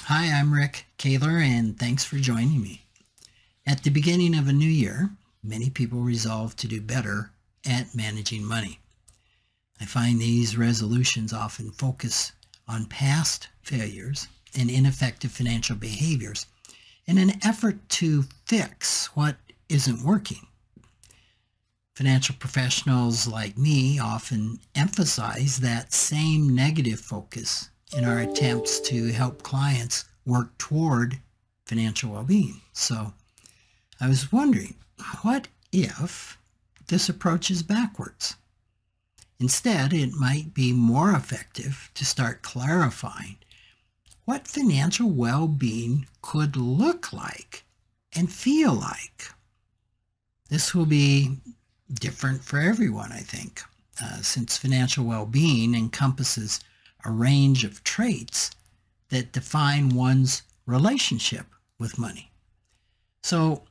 Hi, I'm Rick Kaler, and thanks for joining me. At the beginning of a new year, many people resolve to do better at managing money. I find these resolutions often focus on past failures and ineffective financial behaviors in an effort to fix what isn't working. Financial professionals like me often emphasize that same negative focus in our attempts to help clients work toward financial well-being. So I was wondering, what if this approach is backwards? Instead, it might be more effective to start clarifying what financial well-being could look like and feel like. This will be different for everyone, I think, since financial well-being encompasses a range of traits that define one's relationship with money. So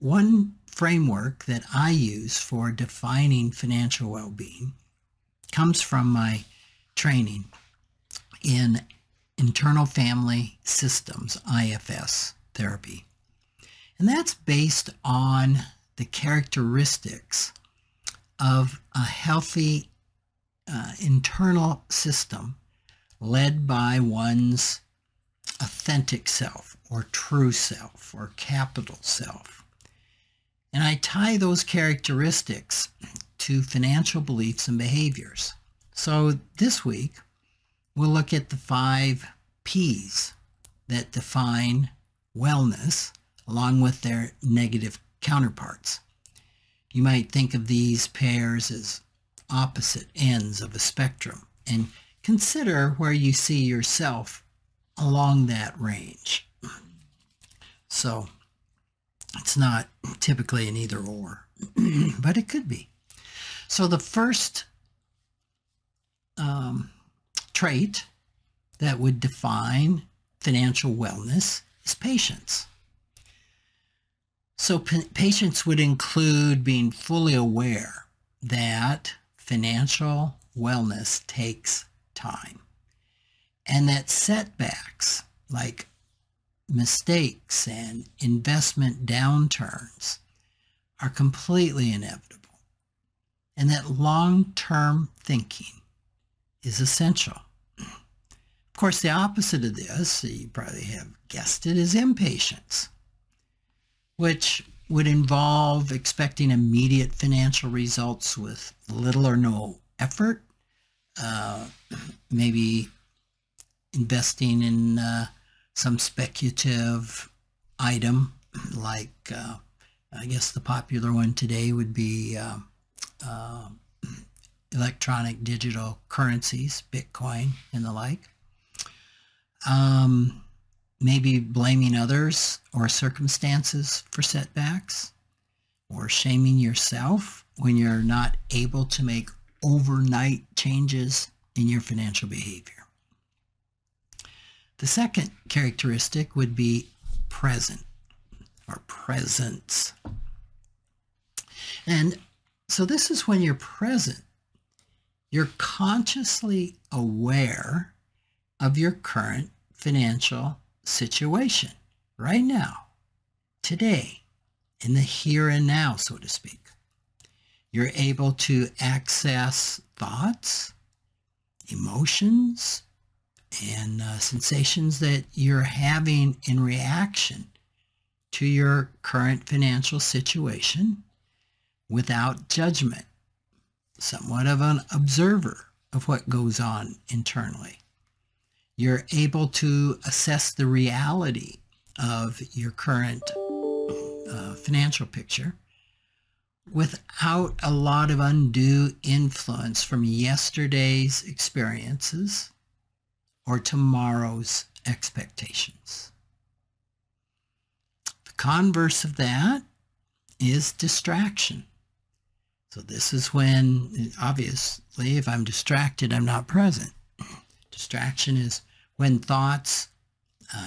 one framework that I use for defining financial well-being comes from my training in internal family systems, IFS therapy. And that's based on the characteristics of a healthy internal system led by one's authentic self or true self or capital self. And I tie those characteristics to financial beliefs and behaviors. So this week, we'll look at the 5 P's that define wellness along with their negative counterparts. You might think of these pairs as opposite ends of a spectrum and consider where you see yourself along that range. So it's not typically an either or, but it could be. So the first trait that would define financial wellness is patience. So patience would include being fully aware that financial wellness takes time and that setbacks like mistakes and investment downturns are completely inevitable and that long-term thinking is essential. Of course, the opposite of this, you probably have guessed it, is impatience, which would involve expecting immediate financial results with little or no effort, maybe investing in some speculative item like, I guess the popular one today would be electronic digital currencies, Bitcoin and the like. Maybe blaming others or circumstances for setbacks, or shaming yourself when you're not able to make overnight changes in your financial behavior. The second characteristic would be present or presence. And so this is when you're present. You're consciously aware of your current financial situation right now, today, in the here and now, so to speak. You're able to access thoughts, emotions, and sensations that you're having in reaction to your current financial situation without judgment, somewhat of an observer of what goes on internally. You're able to assess the reality of your current financial picture without a lot of undue influence from yesterday's experiences or tomorrow's expectations. The converse of that is distraction. So this is when, obviously, if I'm distracted, I'm not present. Distraction is when thoughts,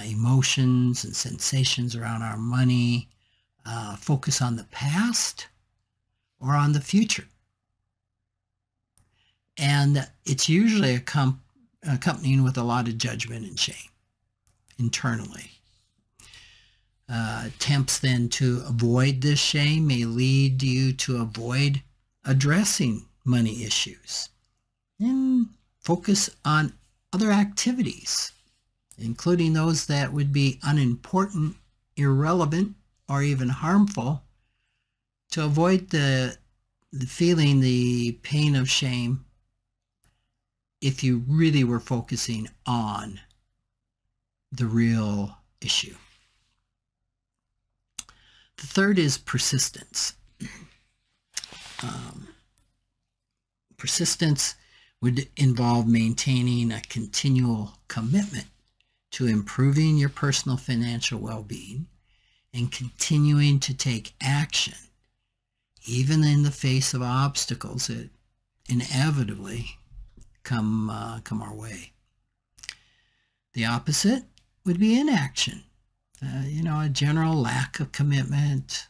emotions, and sensations around our money focus on the past or on the future. And it's usually accompanied with a lot of judgment and shame. internally. Attempts then to avoid this shame may lead you to avoid addressing money issues and focus on other activities, including those that would be unimportant, irrelevant, or even harmful, to avoid the feeling the pain of shame if you really were focusing on the real issue. The third is persistence. Persistence would involve maintaining a continual commitment to improving your personal financial well-being and continuing to take action, even in the face of obstacles that inevitably come our way. The opposite would be inaction. A general lack of commitment,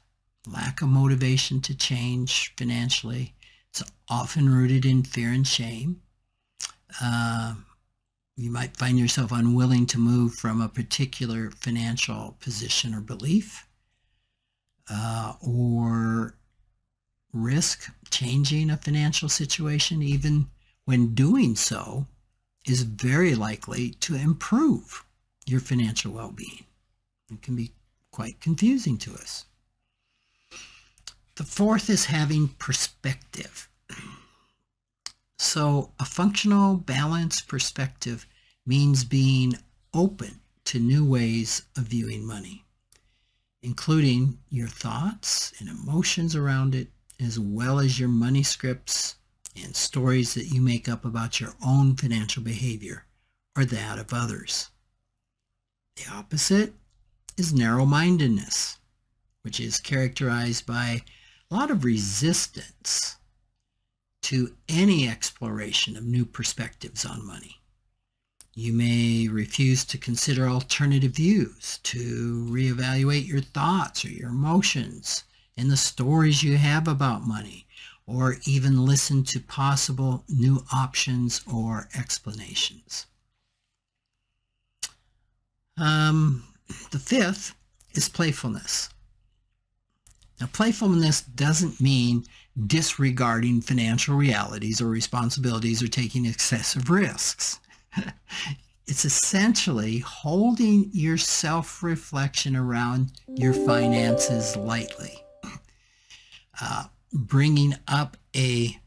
lack of motivation to change financially. It's often rooted in fear and shame. You might find yourself unwilling to move from a particular financial position or belief, or risk changing a financial situation, even when doing so is very likely to improve your financial well-being. It can be quite confusing to us. The fourth is having perspective. So a functional, balanced perspective means being open to new ways of viewing money, including your thoughts and emotions around it, as well as your money scripts and stories that you make up about your own financial behavior or that of others. The opposite is narrow-mindedness, which is characterized by a lot of resistance to any exploration of new perspectives on money. You may refuse to consider alternative views, to reevaluate your thoughts or your emotions and the stories you have about money, or even listen to possible new options or explanations. The fifth is playfulness. Now, playfulness doesn't mean disregarding financial realities or responsibilities or taking excessive risks. It's essentially holding your self-reflection around your finances lightly. Bringing up a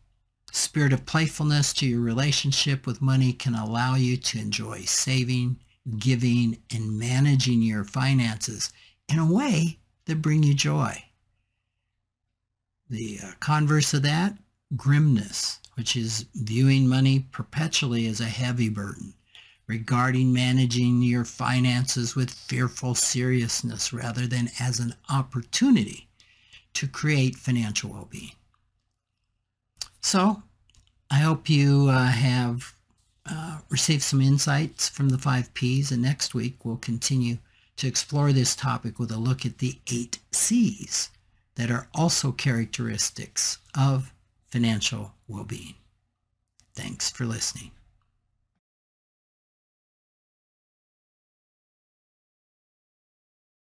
spirit of playfulness to your relationship with money can allow you to enjoy saving, giving, and managing your finances in a way that bring you joy. The converse of that, grimness, which is viewing money perpetually as a heavy burden, regarding managing your finances with fearful seriousness rather than as an opportunity to create financial well-being. So I hope you have received some insights from the 5 Ps, and next week we'll continue to explore this topic with a look at the 8 Cs that are also characteristics of financial well-being. Thanks for listening.